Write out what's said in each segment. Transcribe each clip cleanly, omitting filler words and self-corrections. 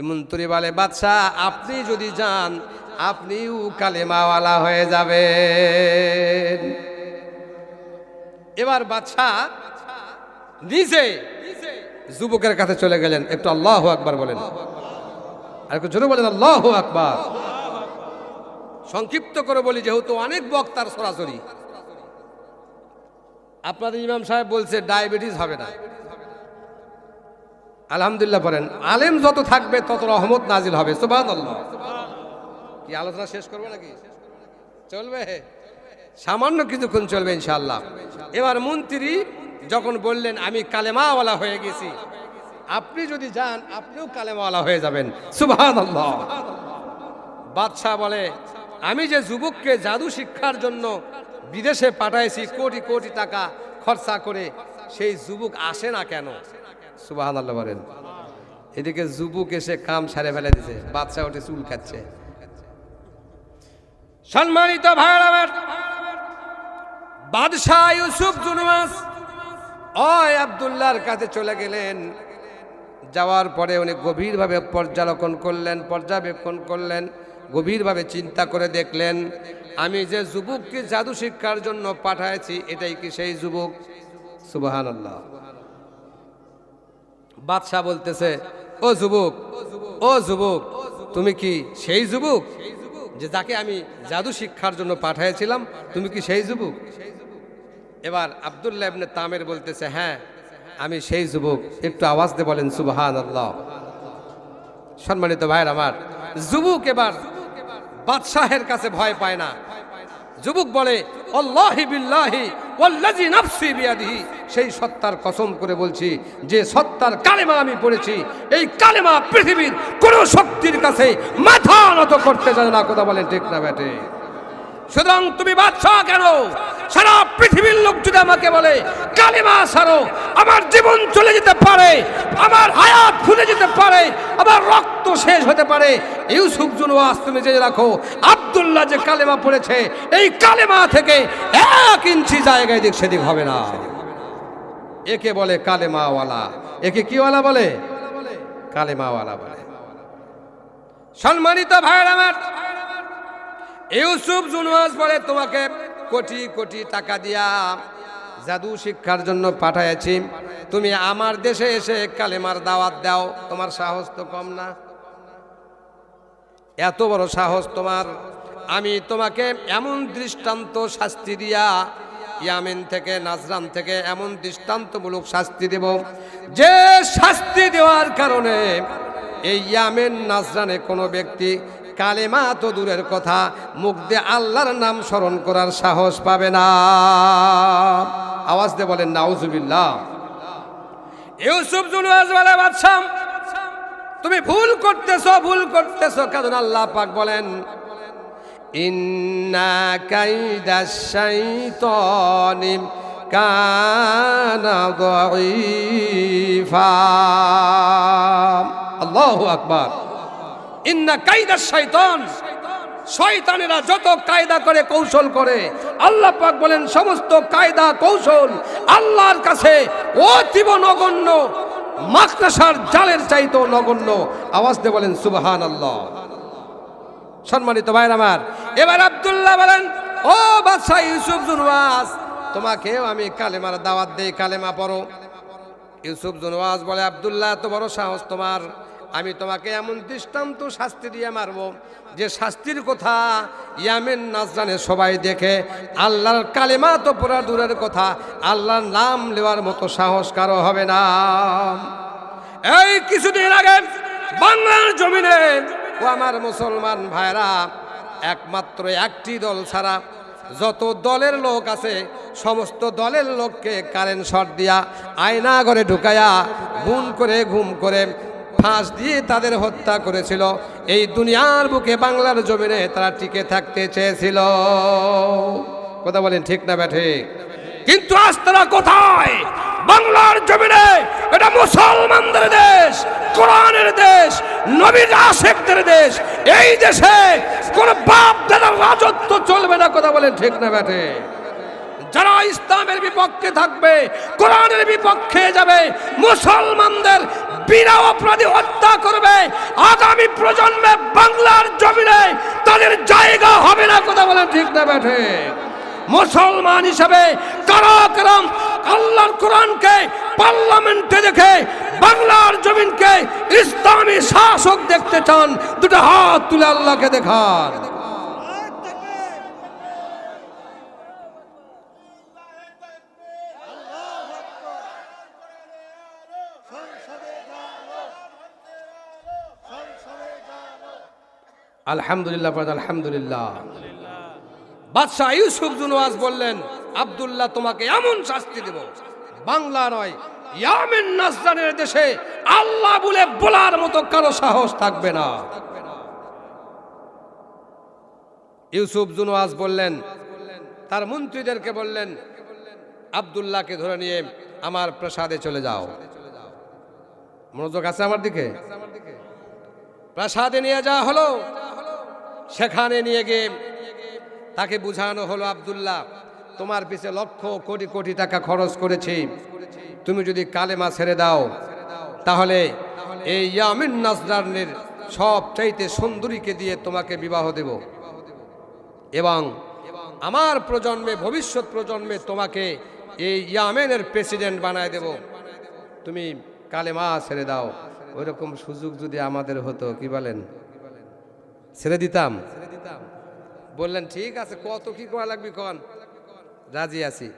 মন্ত্রী বলে, বাদশাহ আপনি যদি যান আপনিও কালেমাওয়ালা হয়ে যাবেন। এবার বাদশাহ নিজে যুবকের কাছে চলে গেলেন। একটু আল্লাহু আকবার বলেন, আর একটু জোরে বলেন আল্লাহু আকবার। সংক্ষিপ্ত করে বলি, যেহেতু অনেক বক্তার সরাসরি। আপনাদের ইমাম সাহেব বলছে ডায়াবেটিস হবে না, আলহামদুলিল্লাহ পড়েন। আলেম যত থাকবে তত রহমত নাজিল হবে, সুবহানাল্লাহ। কি আলোচনা শেষ করবো নাকি? চলবে, সামান্য কিছুক্ষণ চলবে ইনশাআল্লাহ। এবার মন্ত্রী যখন বললেন আমি কালেমাওয়ালা হয়ে গেছি, আপনি যদি যান আপনিও কালেমাওয়ালা হয়ে যাবেন, সুবহানাল্লাহ। বাদশাহ বলে, আমি যে যুবককে জাদু শিক্ষার জন্য বিদেশে পাঠাইছি কোটি কোটি টাকা খরচা করে, সেই যুবক আসে না কেন? সুবহানাল্লাহ বলেন। এদিকে যুবক এসে কাম সারে ফেলে দিছে, বাদশাহ ওঠে চুল খাচ্ছে। সম্মানিত ভাইরা আমার, বাদশাহ ইউসুফ জুনওয়াস ওই আব্দুল্লাহর কাছে চলে গেলেন। যাওয়ার পরে উনি গভীরভাবে পর্যবেক্ষণ করলেন, গভীরভাবে চিন্তা করে দেখলেন, আমি যে যুবককে জাদু শিক্ষার জন্য পাঠাইছি এটাই কি সেই যুবক? সুবহানাল্লাহ। বাদশাহ বলতেছে, ও যুবক, ও যুবক, তুমি কি সেই যুবক যে যাকে আমি জাদু শিক্ষার জন্য পাঠিয়েছিলাম? তুমি কি সেই যুবক? এবার আব্দুল্লাহ ইবনে তামের বলতেছে, হ্যাঁ আমি সেই যুবক। একটু আওয়াজ দিয়ে বলেন সুবহানাল্লাহ। সম্মানিত ভাইয়ের আমার, যুবক এবার বাদশাহের কাছে ভয় পায় না। যুবক বলে, আল্লাহি বিল্লাহি ওয়াল্লাযী নাফসি বিয়াদিহি, সেই সত্তার কসম করে বলছি যে সত্তার কালেমা আমি পড়েছি, এই কালেমা পৃথিবীর কোনো শক্তির কাছে মাথা নত করতে জানে না। কথা বলেন ঠিক না বেটে? সুতরাং তুমি বাদশাহ কেন, সারা পৃথিবীর লোক যদি আমাকে বলে কালেমা ছাড়ো, আমার জীবন চলে যেতে পারে, আমার হায়াত ফুলে যেতে পারে, আমার রক্ত শেষ হতে পারে। ইউসুফ জুনওয়াস তুমি জেনে রাখো, আব্দুল্লাহ যে কালেমা পড়েছে এই কালেমা থেকে 1 ইঞ্চি জায়গায় দিক সেদিক হবে না। একে বলে কালেমাওয়ালা। একে কিওয়ালা বলে? কালেমাওয়ালা বলে। সম্মানিত ভাইরা আমার, ইউসুফ জুনওয়াস বলে, তোমাকে কোটি কোটি টাকা দিয়া জাদু শিক্ষার জন্য পাঠাইছি, তুমি আমার দেশে এসে কালেমার দাওয়াত দাও, তোমার সাহস তো কম না? এত বড় সাহস তোমার? আমি তোমাকে এমন দৃষ্টান্ত শাস্তি দিয়া ইয়ামেন থেকে, নাজরান থেকে এমন দৃষ্টান্তমূলক শাস্তি দেব, যে শাস্তি দেওয়ার কারণে এই ইয়ামেন নাজরানে কোনো ব্যক্তি কালেমা তো দূরের কথা, মুখ দিয়ে আল্লাহর নাম স্মরণ করার সাহস পাবে না। আওয়াজ দিয়ে বলেন নাউজুবিল্লাহ। ইউসুফ জুনওয়াস বলে, বাদশাহ তুমি ভুল করতেছো, কারণ আল্লাহ পাক বলেন, ইন্না কাইদাশ শাইতানি কানা দাঈফা। আল্লাহু আকবার। ইন্না কাইদাশ শাইতান, শয়তানেরা যত কায়দা করে, কৌশল করে, আল্লাহ পাক বলেন সমস্ত কায়দা কৌশল আল্লাহর কাছে অতীব নগণ্য, মাকড়সার জালের চাইতেও নগণ্য। আওয়াজ দিয়ে বলেন সুবহানাল্লাহ। সম্মানিত ভাইরা আমার, এবার আব্দুল্লাহ বলেন, ও বাদশাহ ইউসুফ জুনওয়াস, তোমাকেও আমি কালেমার দাওয়াত দেই, কালেমা পড়ো। ইউসুফ জুনওয়াস বলে, আব্দুল্লাহ এত বড় সাহস তোমার, আমি তোমাকে এমন দৃষ্টান্ত শাস্তি দিয়ে মারব যে শাস্তির কথা ইয়ামেন নাজরানে সবাই দেখে, আল্লাহর কালেমা তো পড়া দূরের কথা, আল্লাহর নাম নেওয়ার মতো সাহস কারো হবে না। এই কিছুদিন আগে বাংলার জমিনে ও আমার মুসলমান ভাইরা, একমাত্র একটি দল ছাড়া যত দলের লোক আছে সমস্ত দলের লোককে কারেন্ট শট দিয়া আয়না ঘরে ঢুকায়া ঘুম করে ফাঁস দিয়ে তাদের হত্যা করেছিল। এই দুনিয়ার বুকে বাংলার জমিনে তারা টিকে থাকতে চেয়েছিল। কথা বলেন ঠিক না ব্যাঠিক? কিন্তু আজ তারা কোথায়? বাংলার জমিনে এটা মুসলমানদের দেশ, কোরআনের দেশ, নবীর আশিকদের দেশ। এই দেশে কোন বাপ দাদার রাজত্ব চলবে না। কথা বলেন ঠিক না ব্যাঠিক? যারা ইসলামের বিপক্ষে থাকবে, কোরআনের বিপক্ষে যাবে, মুসলমানদের বিনা অপরাধী হত্যা করবে, আগামী প্রজন্মে বাংলার জমিনে তাদের জায়গা হবে না। কথা বলেন ঠিক না বেঠে? মুসলমান হিসেবে কারাকরম আল্লাহর কোরআনকে পার্লামেন্টে দেখে বাংলার জমিনকে ইসলামী শাসক দেখতে চান, দুটো হাত তুলে আল্লাহকে দেখান। আলহামদুলিল্লাহ, আলহামদুলিল্লাহ। বাদশাহ ইউসুফ জুনওয়াজ বললেন, আব্দুল্লাহ তোমাকে এমন শাস্তি দেব, বাংলা নয় ইয়ামেন নাজরানের দেশে আল্লাহ বলে বলার মতো কারো সাহস থাকবে না। ইউসুফ জুনওয়াজ বললেন, তার মন্ত্রীদেরকে বললেন, আব্দুল্লাহকে ধরে নিয়ে আমার প্রাসাদে চলে যাও। মনোযোগ আছে আমার দিকে? প্রাসাদে নিয়ে যাওয়া হলো। সেখানে নিয়ে গিয়ে তাকে বুঝানো হলো, আব্দুল্লাহ তোমার পিছে লক্ষ কোটি কোটি টাকা খরচ করেছি, তুমি যদি কালেমা ছেড়ে দাও তাহলে এই ইয়ামিন নাজরানের সব চাইতে সুন্দরীকে দিয়ে তোমাকে বিবাহ দেব এবং আমার প্রজন্মে, ভবিষ্যৎ প্রজন্মে তোমাকে এই ইয়ামেনের প্রেসিডেন্ট বানায় দেব, তুমি কালেমা ছেড়ে দাও। ওইরকম সুযোগ যদি আমাদের হতো, কি বলেন, ছেড়ে দিতাম? বললেন ঠিক আছে, কত কি করা লাগবে কন, রাজি আছি।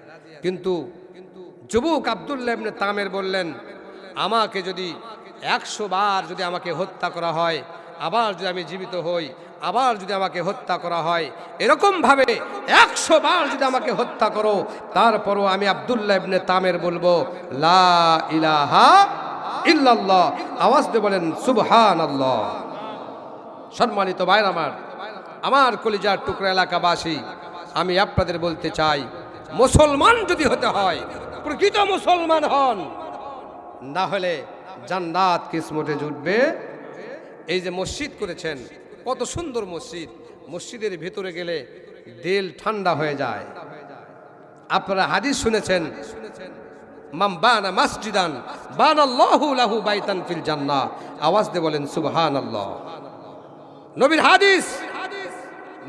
কিন্তু যুবক আব্দুল্লাহ ইবনে তামের বললেন, আমাকে যদি 100 বার যদি আমাকে হত্যা করা হয়, আবার যদি আমি জীবিত হই, আবার যদি আমাকে হত্যা করা হয়, এরকম ভাবে 100 বার যদি আমাকে হত্যা করো, তারপরও আমি আব্দুল্লাহ ইবনে তামের বলবো লা ইলাহা ইল্লাল্লাহ। আওয়াজ দিয়ে বলেন সুবহানাল্লাহ। সম্মানিত ভাইরা আমার কলিজার টুকরা এলাকাবাসী, আমি আপনাদের বলতে চাই, মুসলমান যদি হতে হয়, প্রকৃত মুসলমান হন, না হলে জান্নাত কিসমতে জুটবে। এই যে মসজিদ করেছেন, কত সুন্দর মসজিদ, মসজিদের ভিতরে গেলে দিল ঠান্ডা হয়ে যায়। আপনারা হাদিস শুনেছেন, মান বানা মসজিদান বানাল্লাহু লাহু বাইতান ফিল জান্নাহ। আওয়াজ দিয়ে বলেন সুবহানাল্লাহ। নবীর হাদিস,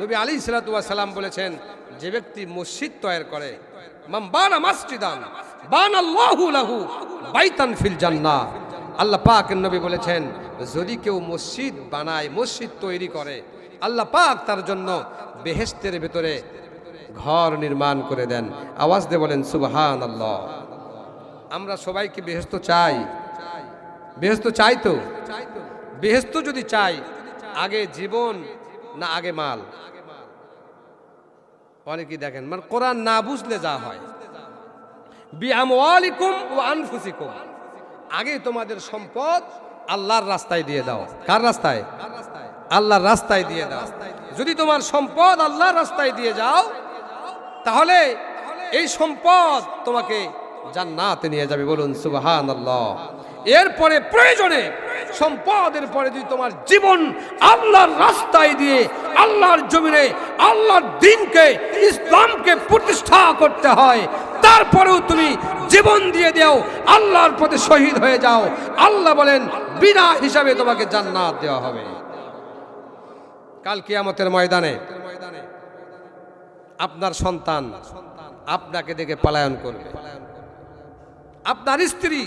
নবী আলাইহিস সালাতু ওয়াস সালাম বলেছেন, যে ব্যক্তি মসজিদ তৈরি করে, মান বানা মসজিদান বানাল্লাহু লাহু বাইতান ফিল জান্নাহ। আল্লাহ পাকের নবী বলেছেন, যদি কেউ মসজিদ বানায়, মসজিদ তৈরি করে, আল্লাহ পাক তার জন্য বেহেশতের ভিতরে ঘর নির্মাণ করে দেন। আওয়াজ দিয়ে বলেন সুবহানাল্লাহ। আমরা সবাই কি বেহেশত চাই? বেহেশত চাই তো? বেহেশত যদি চাই, আগে জীবন না আগে মাল? অনেকেই দেখেন, মানে কোরআন না বুঝলে যা হয়, বিআমওয়ালিকুম ওয়া আনফুসিকুম, আগে তোমাদের সম্পদ আল্লাহর রাস্তায় দিয়ে দাও। কার রাস্তায়? আল্লাহর রাস্তায় দিয়ে দাও। যদি তোমার সম্পদ আল্লাহর রাস্তায় দিয়ে যাও, তাহলে এই সম্পদ তোমাকে জান্নাতে নিয়ে যাবে। বলুন সুবহানাল্লাহ। এরপরে প্রয়োজনে সম্পদের পরে যদি তোমার জীবন আল্লাহর রাস্তায় দিয়ে আল্লাহর জমিনে আল্লাহর দ্বীনকে, ইসলামকে প্রতিষ্ঠা করতে হয়, তারপরেও তুমি জীবন দিয়ে দাও, আল্লাহর পথে শহীদ হয়ে যাও, আল্লাহ বলেন বিনা হিসাবে তোমাকে জান্নাত দেওয়া হবে। কাল কিয়ামতের ময়দানে আপনার সন্তান আপনাকে দেখে পলায়ন করবে, আপনার স্ত্রী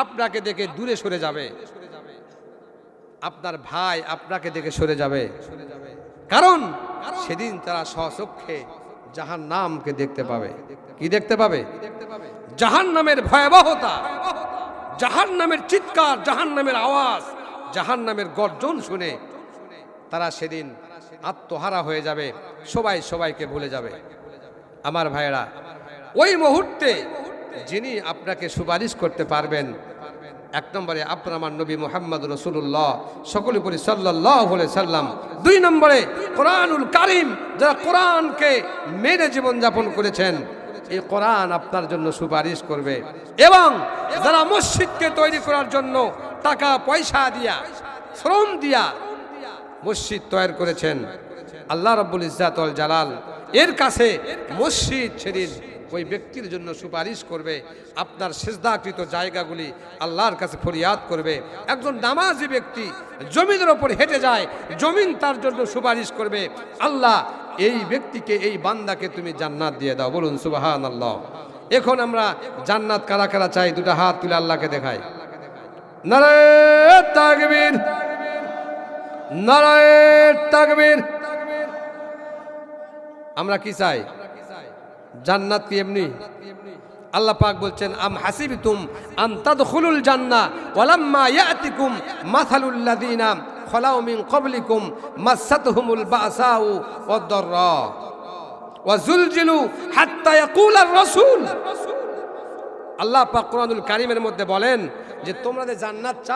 আপনাকে দেখে দূরে সরে যাবে, আপনার ভাই আপনাকে দেখে সরে যাবে। কারণ সেদিন তারা স্বচক্ষে জাহান্নামকে দেখতে পাবে। কি দেখতে পাবে? জাহান্নামের ভয়াবহতা, জাহান্নামের চিৎকার, জাহান্নামের আওয়াজ, জাহান্নামের গর্জন শুনে তারা সেদিন আত্মহারা হয়ে যাবে, সবাই সবাইকে ভুলে যাবে। আমার ভাইয়েরা, ওই মুহূর্তে যিনি আপনাকে সুপারিশ করতে পারবেন, এক নম্বরে আপনার আমার নবী মুহাম্মদ রাসূলুল্লাহ, সকলে বলি সাল্লাল্লাহু আলাইহি সাল্লাম। 2 নম্বরে কোরআনুল কারীম, যারা কোরআনকে মেনে জীবনযাপন করেছেন, এই কোরআন আপনার জন্য সুপারিশ করবে। এবং যারা মসজিদকে তৈরি করার জন্য টাকা পয়সা দিয়া, শ্রম দিয়া মসজিদ তৈরি করেছেন, আল্লাহ রাব্বুল ইজ্জাত ওয়াল জালাল এর কাছে মসজিদ সেদিন ওই ব্যক্তির জন্য সুপারিশ করবে, আপনার সিজদাকৃত জায়গাগুলি আল্লাহর কাছে ফরিয়াদ করবে। একজন নামাজি ব্যক্তি জমিনের ওপর হেঁটে যায়, জমিন তার জন্য সুপারিশ করবে, আল্লাহ এই ব্যক্তিকে, এই বান্দাকে তুমি জান্নাত দিয়ে দাও। বলুন সুবহানাল্লাহ। এখন আমরা জান্নাত কারা কারা চাই? দুটো হাত তুলে আল্লাহকে দেখাই। নারায়ে তাকবীর, নারায়ে তাকবীর। আমরা কি চাই? জান্নাত কি এমনি? আল্লাহ পাক বলছেন, আম হাসিবতুম আন তাদখুলুল জান্নাহ ওয়ালাম্মা ইয়াতিকুম মাসালুল লাযিনা খালাউ মিন ক্বাবলিকুম মাসাতহুমুল বাসাউ ওয়াদ-দাররা ওয়া যুলজিলু হাত্তা ইয়াকুলার রাসূল। আল্লাহ পাক কোরআনুল কারীমের মধ্যে বলেন যে তোমরা যে জান্নাত চাও